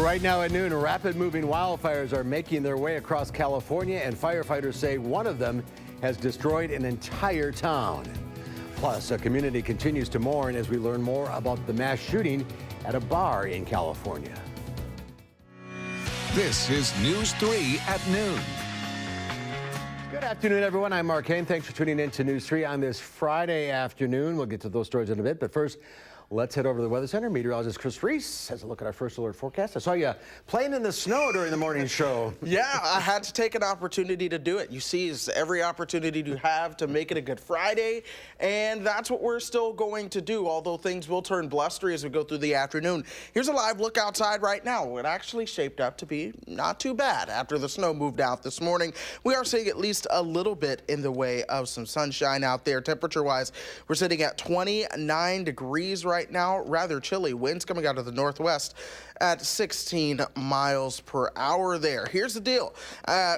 Right now at noon, rapid-moving wildfires are making their way across California, and firefighters say one of them has destroyed an entire town. Plus, a community continues to mourn as we learn more about the mass shooting at a bar in California. This is News 3 at noon. Good afternoon, everyone. I'm Mark Kane. Thanks for tuning in to News 3 on this Friday afternoon. We'll get to those stories in a bit, but first, let's head over to the Weather Center. Meteorologist Chris Reese has a look at our first alert forecast. I saw you playing in the snow during the morning show. Yeah, I had to take an opportunity to do it. You see, it's every opportunity you have to make it a good Friday, and that's what we're still going to do, although things will turn blustery as we go through the afternoon. Here's a live look outside right now. It actually shaped up to be not too bad after the snow moved out this morning. We are seeing at least a little bit in the way of some sunshine out there. Temperature-wise, we're sitting at 29 degrees right now, rather chilly. Winds coming out of the northwest at 16 miles per hour there. Here's the deal.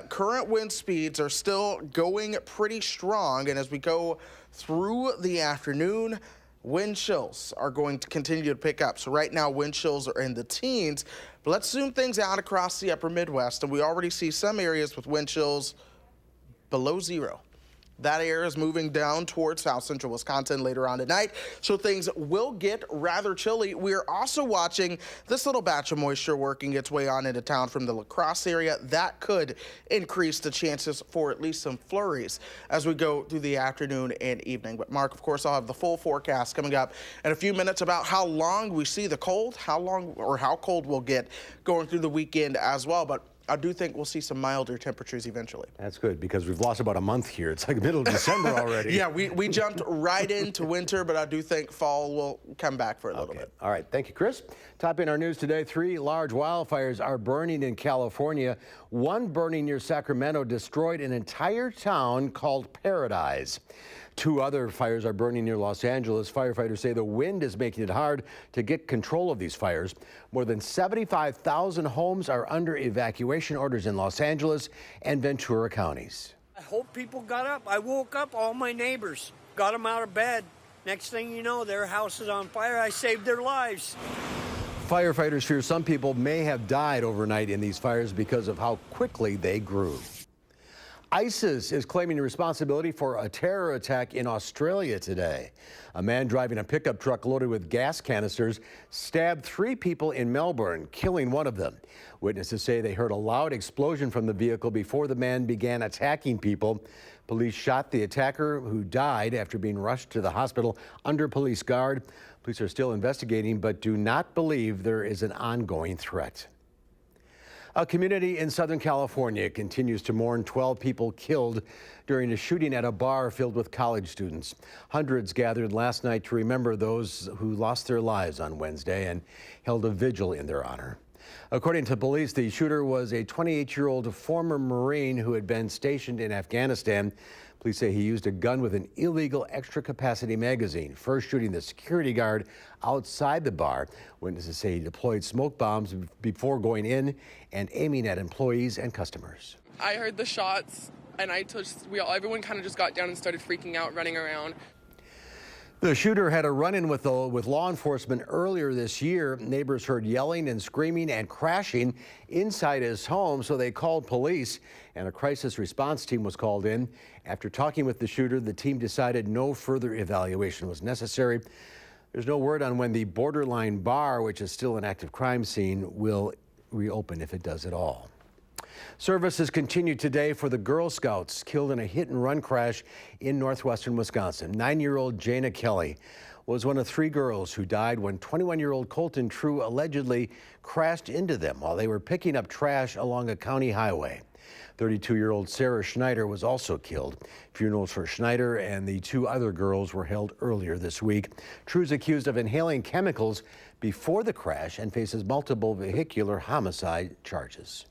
Current wind speeds are still going pretty strong, and as we go through the afternoon, wind chills are going to continue to pick up. So right now, wind chills are in the teens, but let's zoom things out across the upper Midwest, and we already see some areas with wind chills below zero. That area is moving down towards south central Wisconsin later on tonight, so things will get rather chilly. We are also watching this little batch of moisture working its way on into town from the La Crosse area. That could increase the chances for at least some flurries as we go through the afternoon and evening. But Mark, of course, I'll have the full forecast coming up in a few minutes about how long we see the cold, how long or how cold we'll get going through the weekend as well. But I do think we'll see some milder temperatures eventually. That's good, because we've lost about a month here. It's like middle of December already. Yeah, we jumped right into winter, but I do think fall will come back for a little bit. All right, thank you, Chris. Topping our news today, 3 large wildfires are burning in California. One burning near Sacramento destroyed an entire town called Paradise. 2 other fires are burning near Los Angeles. Firefighters say the wind is making it hard to get control of these fires. More than 75,000 homes are under evacuation orders in Los Angeles and Ventura counties. I hope people got up. I woke up, all my neighbors, got them out of bed. Next thing you know, their house is on fire. I saved their lives. Firefighters fear some people may have died overnight in these fires because of how quickly they grew. ISIS is claiming responsibility for a terror attack in Australia today. A man driving a pickup truck loaded with gas canisters stabbed 3 people in Melbourne, killing one of them. Witnesses say they heard a loud explosion from the vehicle before the man began attacking people. Police shot the attacker, who died after being rushed to the hospital under police guard. Police are still investigating, but do not believe there is an ongoing threat. A community in Southern California continues to mourn 12 people killed during a shooting at a bar filled with college students. Hundreds gathered last night to remember those who lost their lives on Wednesday and held a vigil in their honor. According to police, the shooter was a 28-year-old former Marine who had been stationed in Afghanistan. Police say he used a gun with an illegal extra-capacity magazine, first shooting the security guard outside the bar. Witnesses say he deployed smoke bombs before going in and aiming at employees and customers. I heard the shots, and everyone kind of just got down and started freaking out, running around. The shooter had a run-in with law enforcement earlier this year. Neighbors heard yelling and screaming and crashing inside his home, so they called police, and a crisis response team was called in. After talking with the shooter, the team decided no further evaluation was necessary. There's no word on when the Borderline bar, which is still an active crime scene, will reopen, if it does at all. Services continue today for the Girl Scouts killed in a hit-and-run crash in northwestern Wisconsin. 9-year-old Jana Kelly was one of 3 girls who died when 21-year-old Colton True allegedly crashed into them while they were picking up trash along a county highway. 32-year-old Sarah Schneider was also killed. Funerals for Schneider and the 2 other girls were held earlier this week. True's accused of inhaling chemicals before the crash and faces multiple vehicular homicide charges.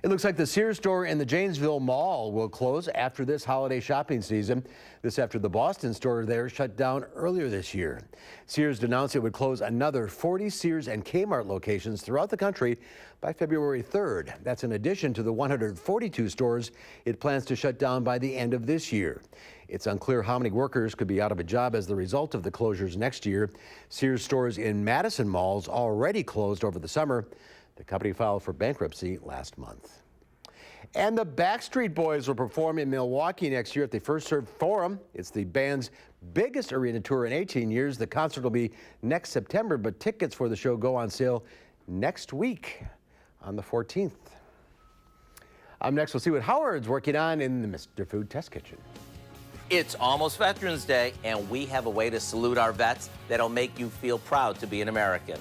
It looks like the Sears store in the Janesville Mall will close after this holiday shopping season. This after the Boston store there shut down earlier this year. Sears announced it would close another 40 Sears and Kmart locations throughout the country by February 3rd. That's in addition to the 142 stores it plans to shut down by the end of this year. It's unclear how many workers could be out of a job as the result of the closures next year. Sears stores in Madison malls already closed over the summer. The company filed for bankruptcy last month. And the Backstreet Boys will perform in Milwaukee next year at the First Serve Forum. It's the band's biggest arena tour in 18 years. The concert will be next September, but tickets for the show go on sale next week on the 14th. Up next, we'll see what Howard's working on in the Mr. Food Test Kitchen. It's almost Veterans Day, and we have a way to salute our vets that'll make you feel proud to be an American.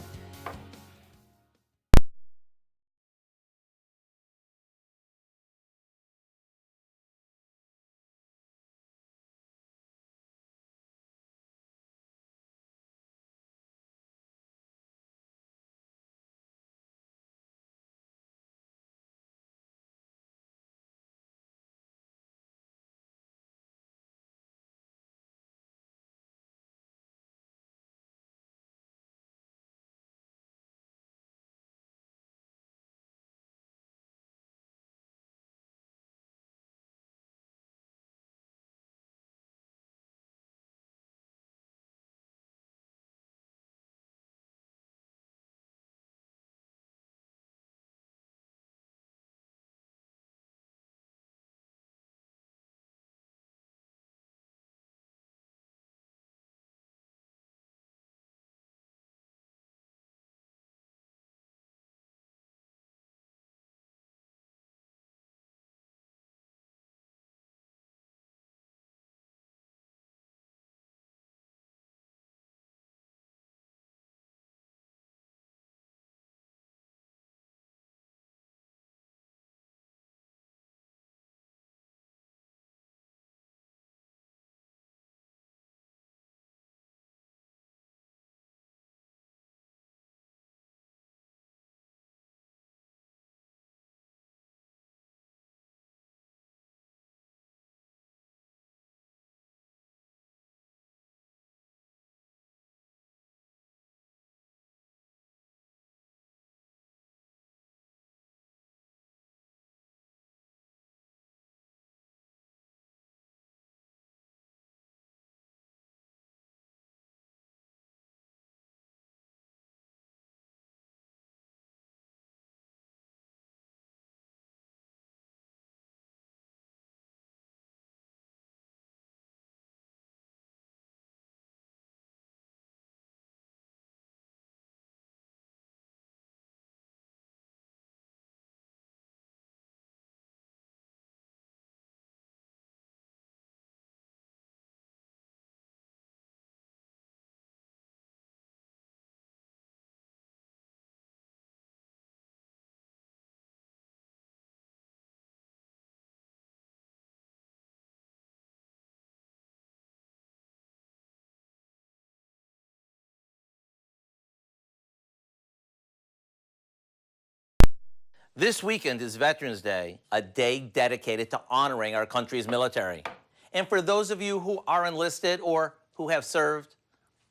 This weekend is Veterans Day, a day dedicated to honoring our country's military. And for those of you who are enlisted or who have served,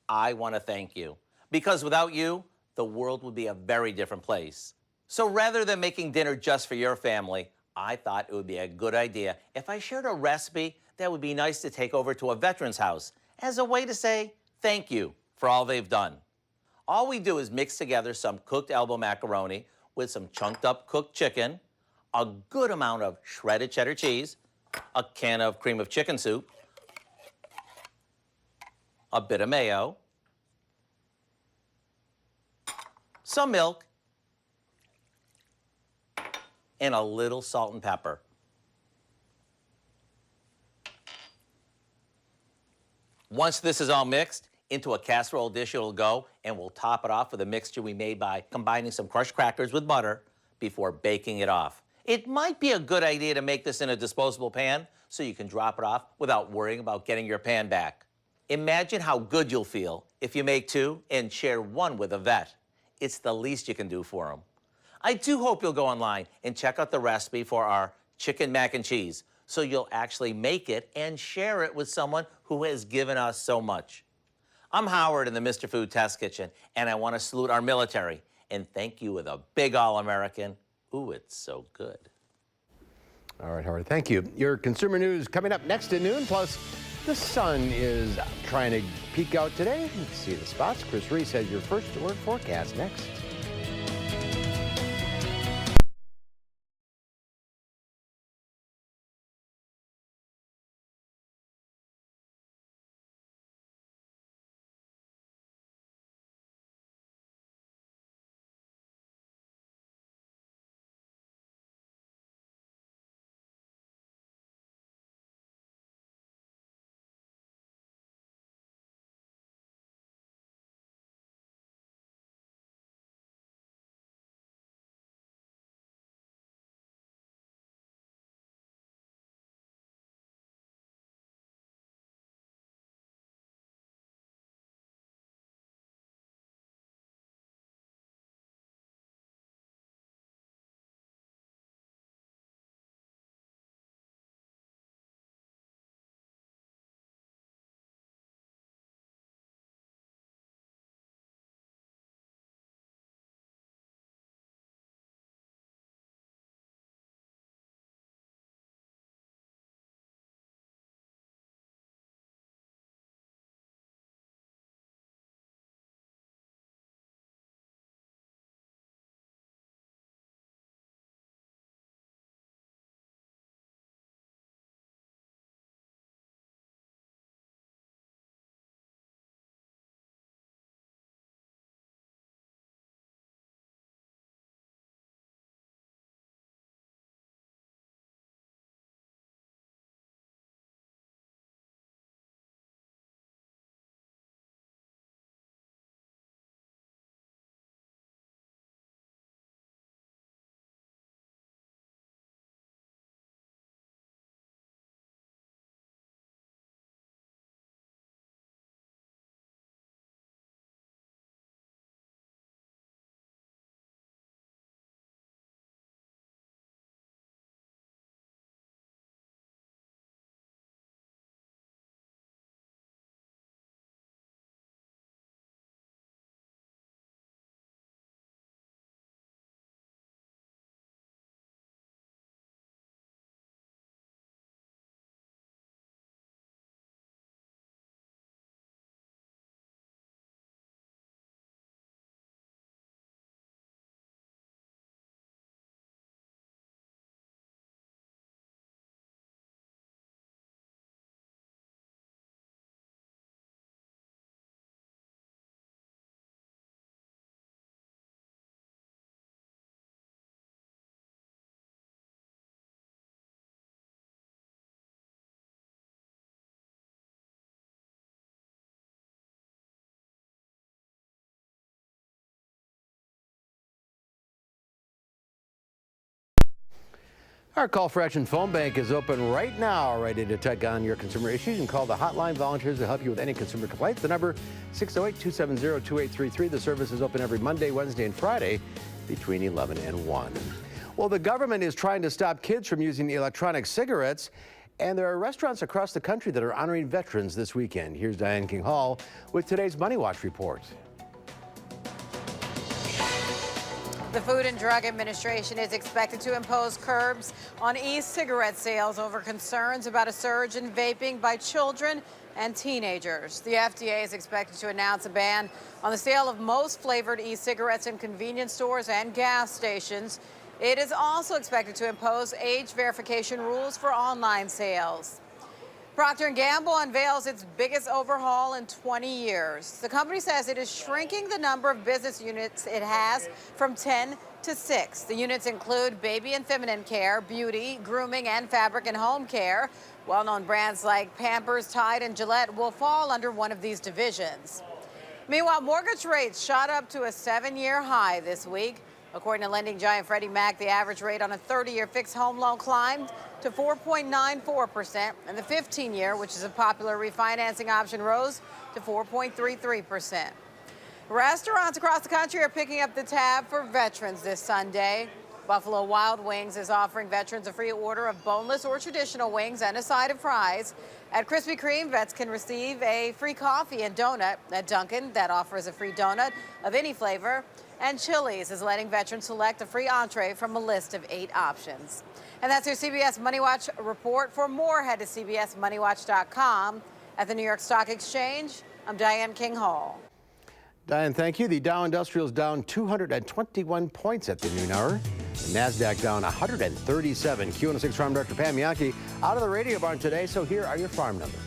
I want to thank you. Because without you, the world would be a very different place. So rather than making dinner just for your family, I thought it would be a good idea if I shared a recipe that would be nice to take over to a veteran's house as a way to say thank you for all they've done. All we do is mix together some cooked elbow macaroni with some chunked up cooked chicken, a good amount of shredded cheddar cheese, a can of cream of chicken soup, a bit of mayo, some milk, and a little salt and pepper. Once this is all mixed, into a casserole dish it'll go, and we'll top it off with a mixture we made by combining some crushed crackers with butter before baking it off. It might be a good idea to make this in a disposable pan so you can drop it off without worrying about getting your pan back. Imagine how good you'll feel if you make two and share one with a vet. It's the least you can do for them. I do hope you'll go online and check out the recipe for our chicken mac and cheese so you'll actually make it and share it with someone who has given us so much. I'm Howard in the Mr. Food Test Kitchen, and I want to salute our military and thank you with a big All-American. Ooh, it's so good. All right, Howard, thank you. Your consumer news coming up next at noon, plus the sun is trying to peek out today. You can see the spots. Chris Reese has your first word forecast next. Our Call for Action phone bank is open right now, ready to take on your consumer issues. You can call the hotline. Volunteers to help you with any consumer complaints. The number 608-270-2833. The service is open every Monday, Wednesday, and Friday between 11 and 1. Well, the government is trying to stop kids from using electronic cigarettes, and there are restaurants across the country that are honoring veterans this weekend. Here's Diane King-Hall with today's Money Watch report. The Food and Drug Administration is expected to impose curbs on e-cigarette sales over concerns about a surge in vaping by children and teenagers. The FDA is expected to announce a ban on the sale of most flavored e-cigarettes in convenience stores and gas stations. It is also expected to impose age verification rules for online sales. Procter & Gamble unveils its biggest overhaul in 20 years. The company says it is shrinking the number of business units it has from 10 to 6. The units include baby and feminine care, beauty, grooming, and fabric and home care. Well-known brands like Pampers, Tide, and Gillette will fall under one of these divisions. Meanwhile, mortgage rates shot up to a 7-year high this week. According to lending giant Freddie Mac, the average rate on a 30-year fixed home loan climbed to 4.94%, and the 15-year, which is a popular refinancing option, rose to 4.33%. Restaurants across the country are picking up the tab for veterans this Sunday. Buffalo Wild Wings is offering veterans a free order of boneless or traditional wings and a side of fries. At Krispy Kreme, vets can receive a free coffee and donut. At Dunkin', that offers a free donut of any flavor. And Chili's is letting veterans select a free entree from a list of 8 options. And that's your CBS Money Watch report. For more, head to cbsmoneywatch.com. At the New York Stock Exchange, I'm Diane King-Hall. Diane, thank you. The Dow Industrial is down 221 points at the noon hour. The NASDAQ down 137. Q106 Farm Director Pam Yankee out of the radio barn today. So here are your farm numbers.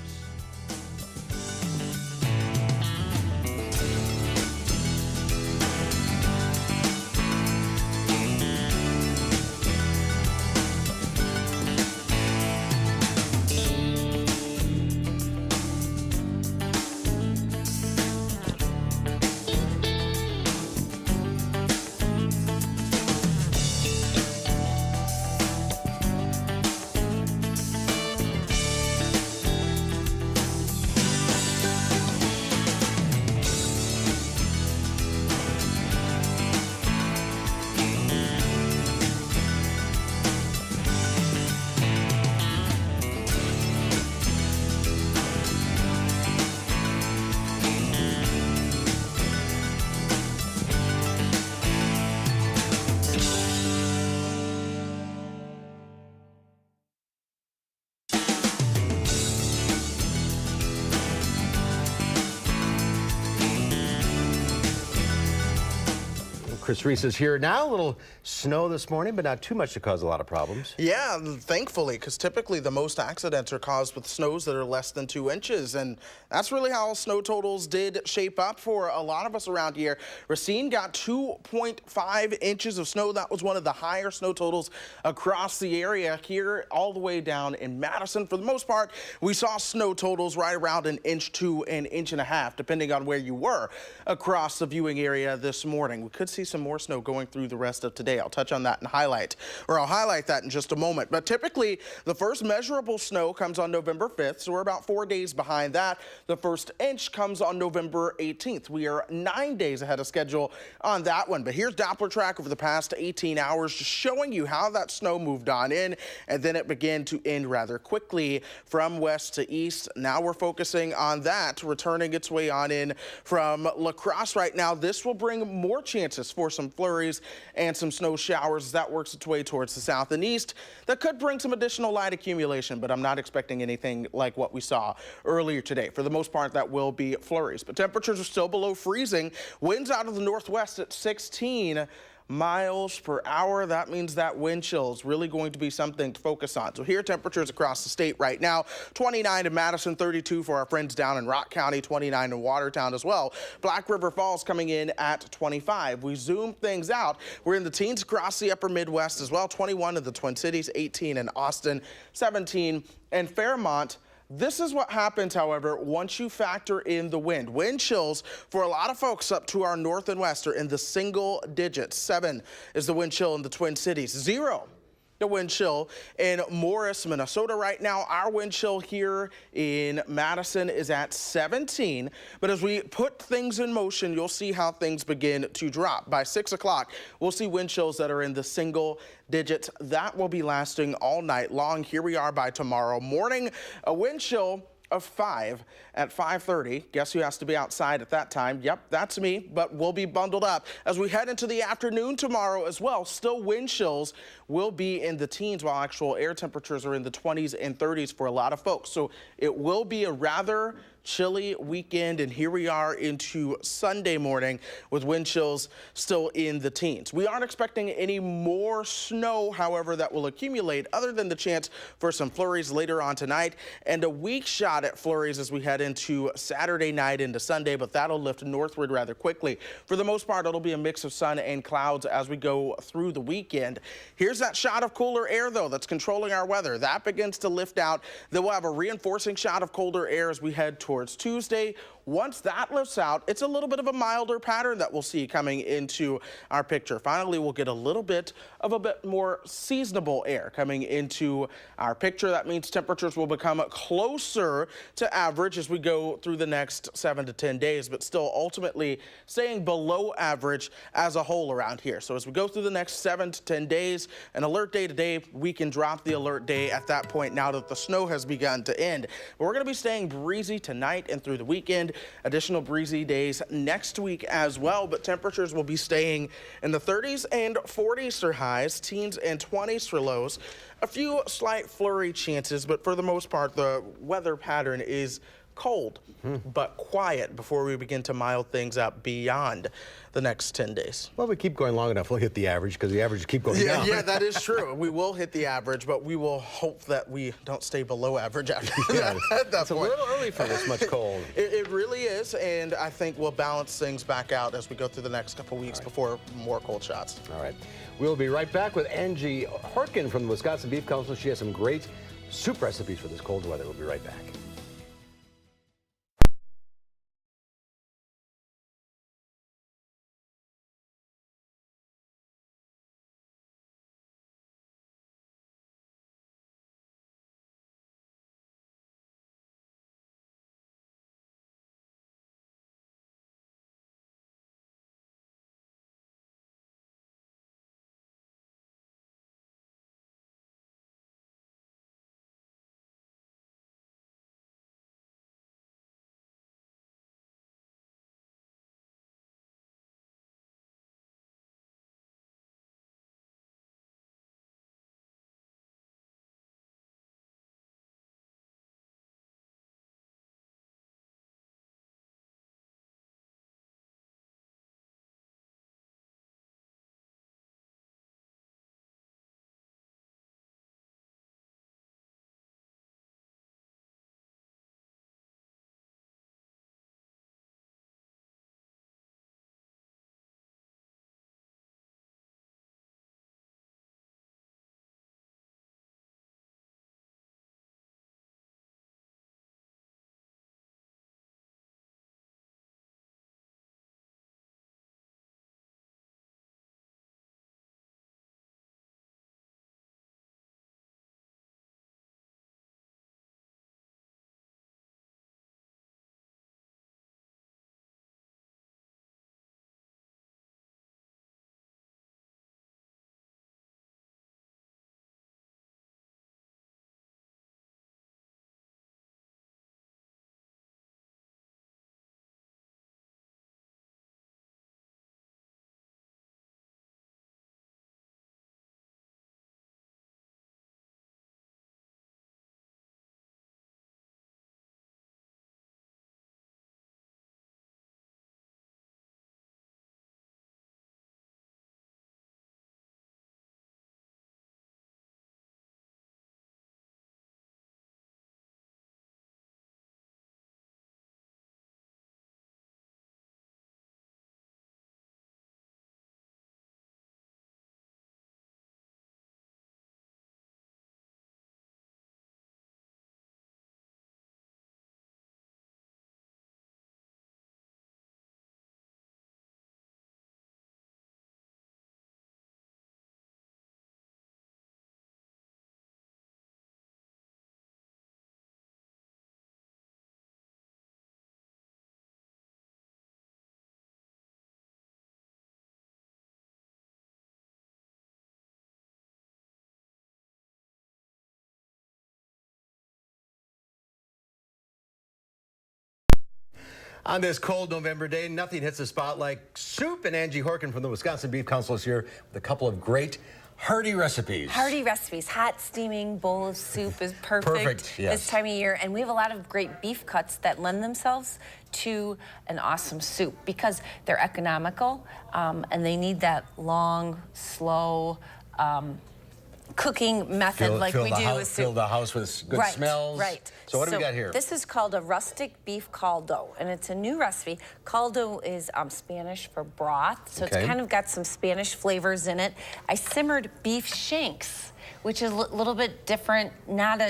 Chris Reese is here now. A little snow this morning, but not too much to cause a lot of problems. Yeah, thankfully, because typically the most accidents are caused with snows that are less than 2 inches, and that's really how snow totals did shape up for a lot of us around here. Racine got 2.5 inches of snow. That was one of the higher snow totals across the area here, all the way down in Madison. For the most part, we saw snow totals right around 1 inch to 1.5 inches, depending on where you were across the viewing area this morning. We could see some more snow going through the rest of today. I'll touch on that and I'll highlight that in just a moment. But typically, the first measurable snow comes on November 5th, so we're about 4 days behind that. The first inch comes on November 18th. We are 9 days ahead of schedule on that one. But here's Doppler track over the past 18 hours, just showing you how that snow moved on in, and then it began to end rather quickly from west to east. Now we're focusing on that, returning its way on in from La Crosse right now. This will bring more chances for some flurries and some snow showers as that works its way towards the south and east. That could bring some additional light accumulation, but I'm not expecting anything like what we saw earlier today. For the most part, that will be flurries, but temperatures are still below freezing. Winds out of the northwest at 16 miles per hour. That means that wind chill is really going to be something to focus on. So here are temperatures across the state right now. 29 in Madison, 32 for our friends down in Rock County, 29 in Watertown as well. Black River Falls coming in at 25. We zoom things out. We're in the teens across the upper Midwest as well. 21 in the Twin Cities, 18 in Austin, 17 in Fairmont. This is what happens, however, once you factor in the wind. Wind chills for a lot of folks up to our north and west are in the single digits. 7 is the wind chill in the Twin Cities. 0 The wind chill in Morris, Minnesota right now. Our wind chill here in Madison is at 17. But as we put things in motion, you'll see how things begin to drop. By 6 o'clock, we'll see wind chills that are in the single digits. That will be lasting all night long. Here we are by tomorrow morning. A wind chill of 5 at 5:30. Guess who has to be outside at that time? Yep, that's me, but we'll be bundled up. As we head into the afternoon tomorrow as well, still wind chills will be in the teens while actual air temperatures are in the 20s and 30s for a lot of folks. So it will be a rather chilly weekend, and here we are into Sunday morning with wind chills still in the teens. We aren't expecting any more snow, however, that will accumulate other than the chance for some flurries later on tonight and a weak shot at flurries as we head into Saturday night into Sunday, but that'll lift northward rather quickly. For the most part, it'll be a mix of sun and clouds as we go through the weekend. Here's that shot of cooler air, though, that's controlling our weather. That begins to lift out. Then we'll have a reinforcing shot of colder air as we head towards Tuesday. Once that lifts out, it's a little bit of a milder pattern that we'll see coming into our picture. Finally, we'll get a little bit more seasonable air coming into our picture. That means temperatures will become closer to average as we go through the next 7 to 10 days, but still ultimately staying below average as a whole around here. So as we go through the next 7 to 10 days, an alert day today, we can drop the alert day at that point now that the snow has begun to end. But we're going to be staying breezy tonight and through the weekend. Additional breezy days next week as well, but temperatures will be staying in the 30s and 40s for highs, teens and 20s for lows. A few slight flurry chances, but for the most part, the weather pattern is cold but quiet before we begin to mild things up beyond the next 10 days. Well, we keep going long enough, we'll hit the average because the average keep going down. Yeah, that is true. We will hit the average, but we will hope that we don't stay below average after that. At that It's point. a little early for this much cold. It really is, and I think we'll balance things back out as we go through the next couple weeks before more cold shots. All right. We'll be right back with Angie Horkin from the Wisconsin Beef Council. She has some great soup recipes for this cold weather. We'll be right back. On this cold November day, nothing hits the spot like soup, and Angie Horkin from the Wisconsin Beef Council is here with a couple of great hearty recipes. Hearty recipes. Hot steaming bowl of soup is perfect, yes. This time of year. And we have a lot of great beef cuts that lend themselves to an awesome soup because they're economical and they need that long, slow cooking method like we do with soup. Fill the house with good smells. Right. So what do we got here? This is called a rustic beef caldo, and it's a new recipe. Caldo is Spanish for broth, so it's kind of got some Spanish flavors in it. I simmered beef shanks, which is a little bit different, not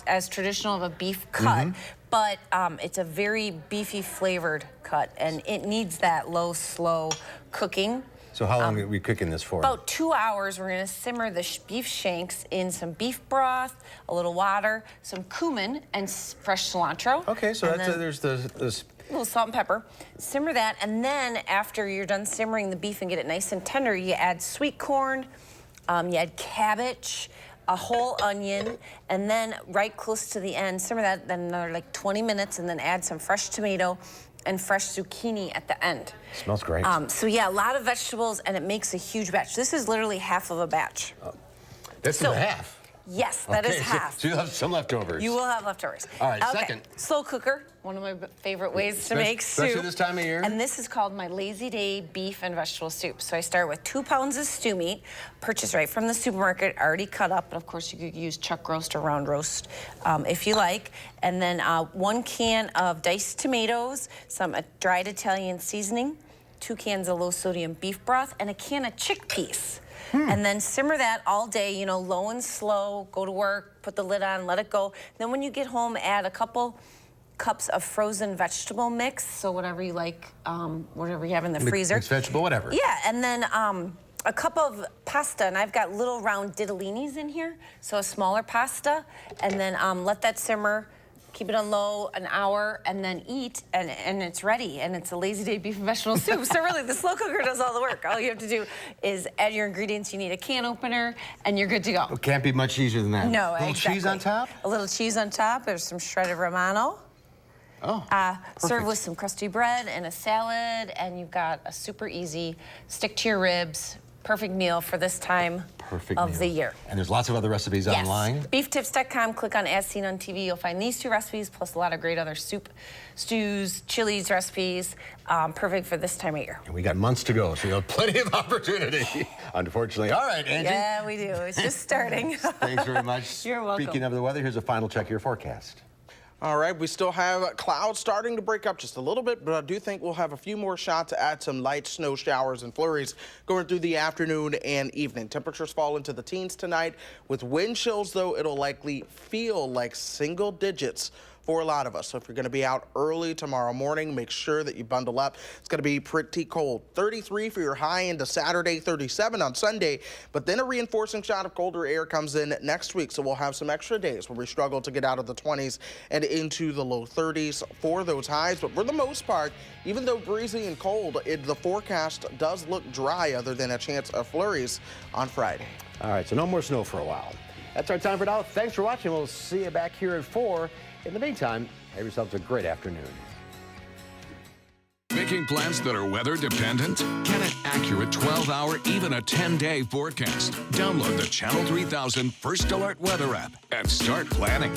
as traditional of a beef cut, but it's a very beefy flavored cut, and it needs that low, slow cooking. So how long are we cooking this for? About 2 hours. We're going to simmer the beef shanks in some beef broth, a little water, some cumin, and fresh cilantro. Okay, so that's, there's this. A little salt and pepper. Simmer that, and then after you're done simmering the beef and get it nice and tender, you add sweet corn, you add cabbage, a whole onion, and then right close to the end, simmer that, then another like 20 minutes, and then add some fresh tomato and fresh zucchini at the end. Smells great. So yeah, a lot of vegetables, and it makes a huge batch. This is literally half of a batch. This is half? Yes, that is half. So you'll have some leftovers. You will have leftovers. All right, okay. second. Slow cooker, one of my favorite ways to make soup. Especially this time of year. And this is called my Lazy Day beef and vegetable soup. So I start with 2 pounds of stew meat, purchased right from the supermarket, already cut up. And of course, you could use chuck roast or round roast if you like. And then 1 can of diced tomatoes, some dried Italian seasoning, 2 cans of low sodium beef broth, and a can of chickpeas. And then simmer that all day, you know, low and slow, go to work, put the lid on, let it go. Then when you get home, add a couple cups of frozen vegetable mix, so whatever you like, whatever you have in the freezer. Mixed vegetable, whatever. Yeah, and then a cup of pasta, and I've got little round ditallinis in here, so a smaller pasta, and then let that simmer. Keep it on low an hour, and then eat, and it's ready. And it's a Lazy Day beef and vegetable soup. So really, the slow cooker does all the work. All you have to do is add your ingredients. You need a can opener, and you're good to go. It can't be much easier than that. No, a little cheese on top? A little cheese on top. There's some shredded Romano. Oh, served with some crusty bread and a salad, and you've got a super easy stick to your ribs. Perfect meal for this time of the year. And there's lots of other recipes online. Beeftips.com, click on As Seen on TV. You'll find these 2 recipes, plus a lot of great other soup, stews, chilies recipes. Perfect for this time of year. And we got months to go, so you have plenty of opportunity, unfortunately. All right, Angie. Yeah, we do. It's just starting. Thanks very much. You're welcome. Speaking of the weather, here's a final check of your forecast. All right, we still have clouds starting to break up just a little bit, but I do think we'll have a few more shots to add some light snow showers and flurries going through the afternoon and evening. Temperatures fall into the teens tonight. With wind chills, though, it'll likely feel like single digits for a lot of us. So if you're going to be out early tomorrow morning, make sure that you bundle up. It's going to be pretty cold. 33 for your high into Saturday, 37 on Sunday, but then a reinforcing shot of colder air comes in next week. So we'll have some extra days where we struggle to get out of the 20s and into the low 30s for those highs. But for the most part, even though breezy and cold, the forecast does look dry other than a chance of flurries on Friday. All right, so no more snow for a while. That's our time for now. Thanks for watching. We'll see you back here at 4. In the meantime, have yourselves a great afternoon. Making plans that are weather dependent? Get an accurate 12-hour, even a 10-day forecast. Download the Channel 3000 First Alert Weather app and start planning.